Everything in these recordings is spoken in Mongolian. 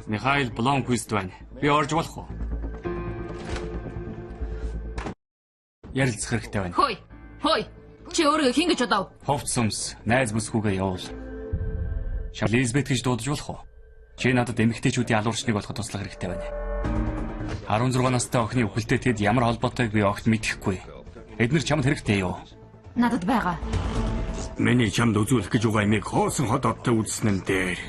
Михаил Бломквист байна. Би орж болох уу? Ярилцах хэрэгтэй байна. Хөөе. Чи өөрөө хин гэж бодов? Ховц сүмс, найз бүсгүйгээ явуул. Элизабет гэж дуудаж болох уу? Чи надад эмэгтэйчүүдийн алуурчныг болоход туслах хэрэгтэй байна. 16 настай охины үхэлтэй тэд ямар холбоотойг би огт мэдэхгүй. Эднэр чамд хэрэгтэй юу? Надад байгаа. Миний чамд үзүүлэх гэж байгаа юмыг хоосон ходоодтой үзсэн нь дээр.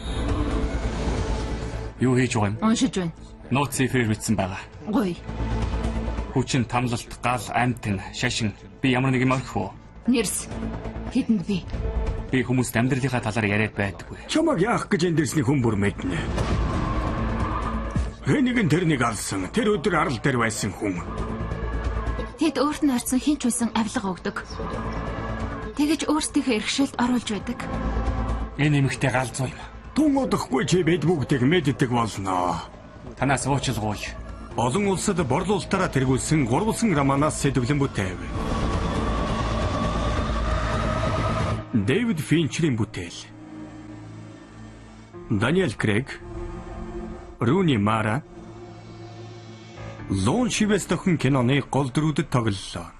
Юу хийж байгаа юм? Уншиж байна. Нууц цифрээр бичсэн байгаа. Гоё. Хүчин, тамлалт, гал, амтэн, шашин. Би ямар нэг юм орхих уу? Нэрс. Тэдэнд би. Би хүмүүст амьдралынхаа талаар яриад байдаггүй. Чамаг яах гэж эндэрсний хүн бүр мэднэ. Хэнийг нь тэрнийг алсан. Тэр өдөр арал дээр байсан хүн. Тэд өөрт нь орсон хинч байсан авилга өгдөг. Тэгэж өөрсдийнхөө эрхшээлд оруулж байдаг. Энэ эмэгтэй галзуу юм. Тун удахгүй чи бид бүгдийг мэддэг болно. Танаас уучлалгуул. Олон улсад борлуулалтаараа тэргүүлсэн гурвалсан романаас сэдвлэн бүтээв. Дэвид Финчерийн бүтээл. Даниэл Крейг, Руни Мара, Лон Шивэс дохин киноны гол дүрүүдэд тоглолоо.